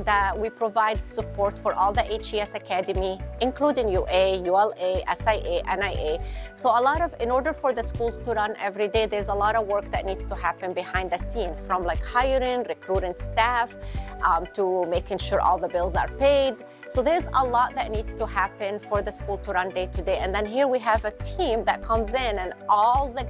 that we provide support for all the HES Academy, including UA, ULA, SIA, NIA. So in order for the schools to run every day, there's a lot of work that needs to happen behind the scene, from like hiring, recruiting staff, to making sure all the bills are paid. So there's a lot that needs to happen for the school to run day to day. And then here we have a team that comes in, and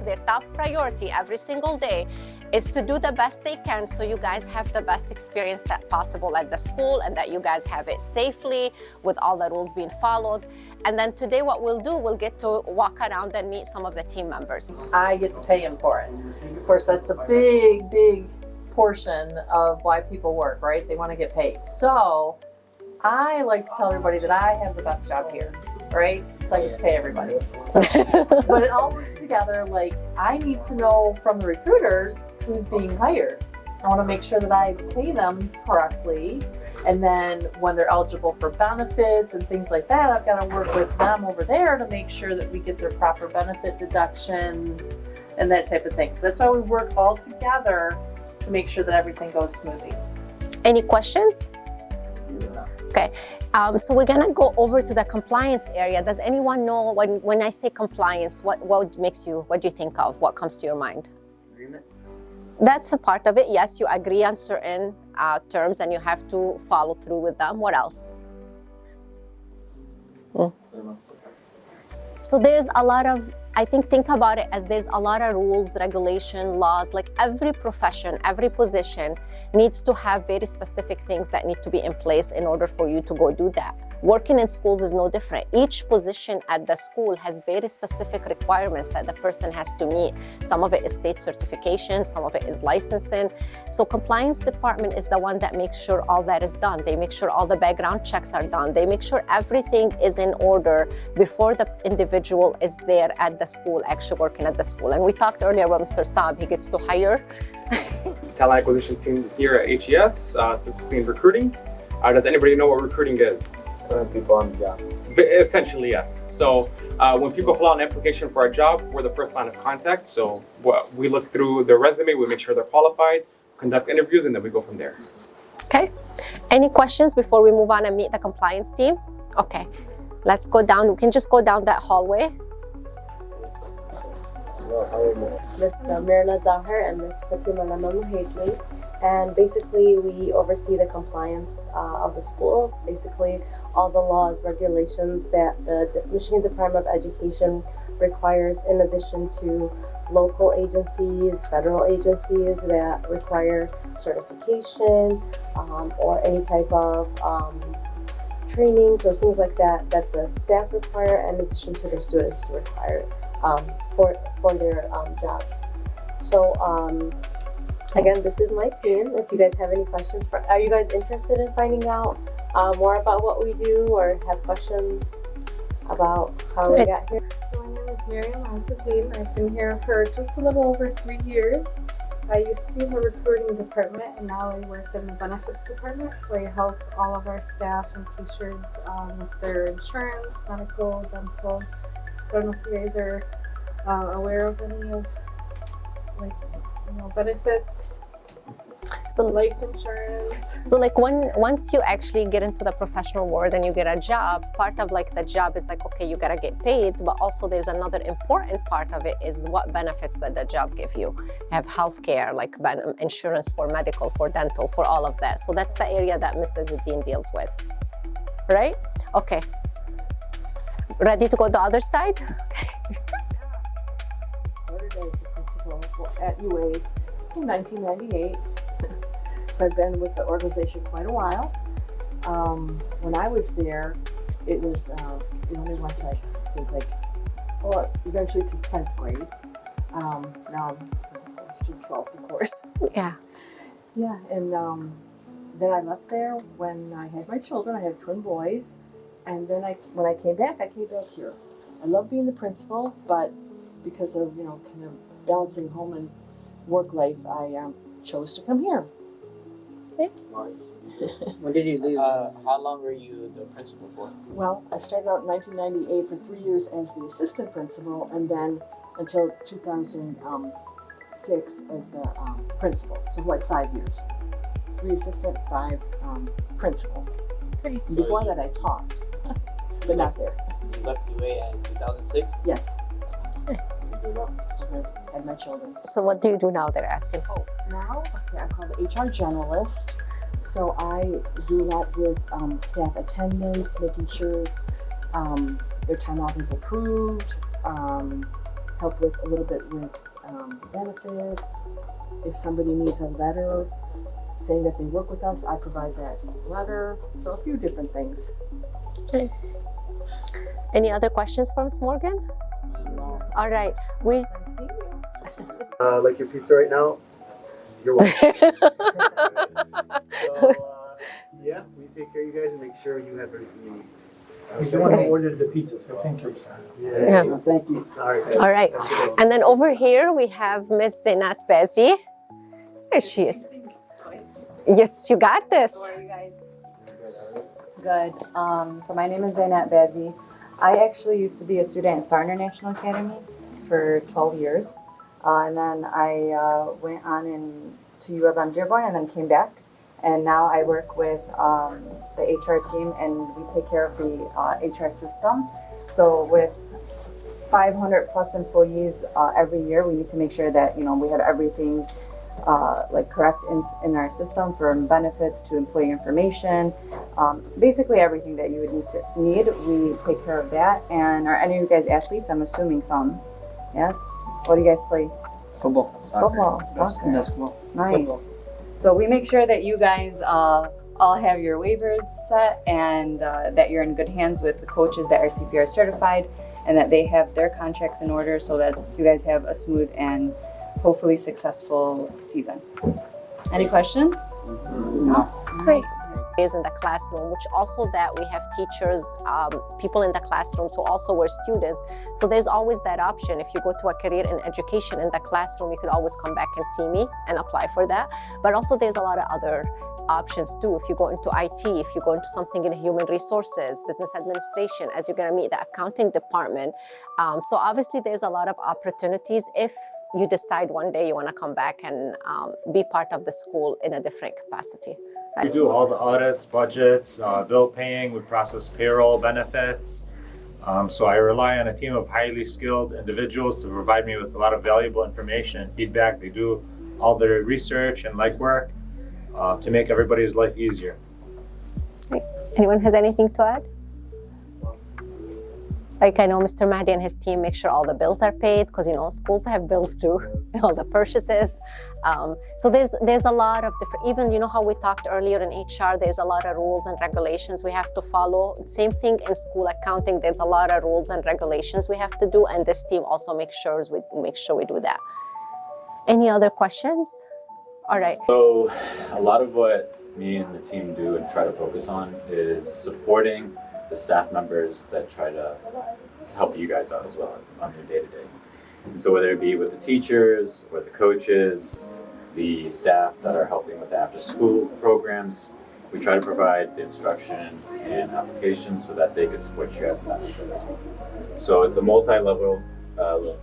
their top priority every single day is to do the best they can so you guys have the best experience that possible at the school, and that you guys have it safely with all the rules being followed. And then today what we'll do, we'll get to walk around and meet some of the team members. I get to pay him for it. Of course, that's a big portion of why people work, right? They want to get paid. So I like to tell everybody that I have the best job here, right? So I get to pay everybody. So, but it all works together. Like, I need to know from the recruiters who's being hired. I want to make sure that I pay them correctly. And then when they're eligible for benefits and things like that, I've got to work with them over there to make sure that we get their proper benefit deductions and that type of thing. So that's why we work all together to make sure that everything goes smoothly. Any questions? Okay, so we're gonna go over to the compliance area. Does anyone know when I say compliance, what do you think of? What comes to your mind? Agreement. That's a part of it. Yes, you agree on certain terms and you have to follow through with them. What else? So there's a lot of, think about it as there's a lot of rules, regulation, laws. Like every profession, every position needs to have very specific things that need to be in place in order for you to go do that. Working in schools is no different. Each position at the school has very specific requirements that the person has to meet. Some of it is state certification, some of it is licensing. So compliance department is the one that makes sure all that is done. They make sure all the background checks are done. They make sure everything is in order before the individual is there at the school, actually working at the school. And we talked earlier about Mr. Saab, he gets to hire. Talent acquisition team here at HES, specifically in recruiting. Does anybody know what recruiting is? Putting people on the job. Essentially, yes. So when people fill out an application for a job, we're the first line of contact. So we look through their resume, we make sure they're qualified, conduct interviews, and then we go from there. Okay. Any questions before we move on and meet the compliance team? Okay. Let's go down. We can just go down that hallway. Miss Mirna Daher and Miss Fatima Lamam Hadley. And basically, we oversee the compliance of the schools, basically all the laws, regulations that the Michigan Department of Education requires, in addition to local agencies, federal agencies that require certification or any type of trainings or things like that that the staff require, in addition to the students require for their jobs. So again, this is my team. If you guys have any questions, are you guys interested in finding out more about what we do, or have questions about how we got here? So my name is Miriam Azzedine. I've been here for just a little over 3 years. I used to be in the recruiting department, and now I work in the benefits department. So I help all of our staff and teachers with their insurance, medical, dental. I don't know if you guys are aware of any of benefits, so life insurance. So once you actually get into the professional world and you get a job, part of the job is okay, you gotta get paid, but also there's another important part of it is what benefits that the job give you. You have healthcare, insurance for medical, for dental, for all of that. So that's the area that Mrs. Dean deals with, right? Okay. Ready to go to the other side? Started as the principal at UA in 1998, so I've been with the organization quite a while. When I was there, it was we only went to eventually to 10th grade. Now I'm to 12th, of course. Yeah. Yeah, and then I left there when I had my children. I have twin boys, and then when I came back here. I love being the principal, but because of kind of balancing home and work life, I chose to come here. Okay. When did you leave? How long were you the principal for? Well, I started out in 1998 for 3 years as the assistant principal, and then until 2006 as the principal, so 5 years. 3 assistant, 5 principal. Great. And before that, I taught, but not there. You left UA in 2006? Yes, You do well. that's when I had my children. So what do you do now? They're asking. Oh, now, okay, I'm called the HR generalist. So I do a lot with staff attendance, making sure their time off is approved, help with a little bit with benefits. If somebody needs a letter saying that they work with us, I provide that letter. So a few different things. Okay. Any other questions for Ms. Morgan? No. All right. We Nice seeing you. Like your pizza right now, you're welcome. So, yeah, we take care of you guys and make sure you have everything you need. He's the one who ordered the pizza, so thank you. Yeah. Well, thank you. All right. All right. And then over here we have Ms. Zainat Bezi. There she is. Yes, you got this. How are you guys? Good. So my name is Zainat Bezi. I actually used to be a student at Star International Academy for 12 years. And then I went on to U of M Dearborn and then came back. And now I work with the HR team and we take care of the HR system. So with 500 plus employees every year, we need to make sure that, we have everything like correct in our system, from benefits to employee information, basically everything that you would need, we take care of that. And are any of you guys athletes? I'm assuming some. Yes? What do you guys play? Football. Football. Soccer. Basketball. Nice. So we make sure that you guys all have your waivers set and that you're in good hands with the coaches that are CPR certified and that they have their contracts in order so that you guys have a smooth and hopefully successful season. Any questions? No. Great. Is in the classroom, which also that we have teachers, people in the classrooms who also were students. So there's always that option. If you go to a career in education in the classroom, you could always come back and see me and apply for that. But also there's a lot of other options too. If you go into IT, if you go into something in human resources, business administration, as you're gonna meet the accounting department. So obviously there's a lot of opportunities if you decide one day you wanna come back and be part of the school in a different capacity. We do all the audits, budgets, bill paying, we process payroll, benefits. So I rely on a team of highly skilled individuals to provide me with a lot of valuable information and feedback. They do all their research and legwork to make everybody's life easier. Anyone has anything to add? Like I know Mr. Mahdi and his team make sure all the bills are paid because schools have bills too, all the purchases. So there's a lot of different, even how we talked earlier in HR, there's a lot of rules and regulations we have to follow. Same thing in school accounting, there's a lot of rules and regulations we have to do, and this team also makes sure we do that. Any other questions? All right. So a lot of what me and the team do and try to focus on is supporting the staff members that try to help you guys out as well on your day-to-day. And so whether it be with the teachers or the coaches, the staff that are helping with the after-school programs, we try to provide the instruction and application so that they can support you guys in that as well. So it's a multi-level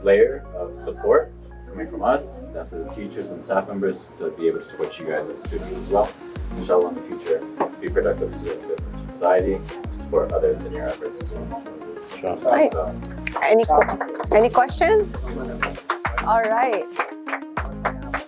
layer of support coming from us down to the teachers and staff members to be able to support you guys as students as well. Inshallah, in the future, be productive citizens in society, support others in your efforts as well. Right. Any questions? All right.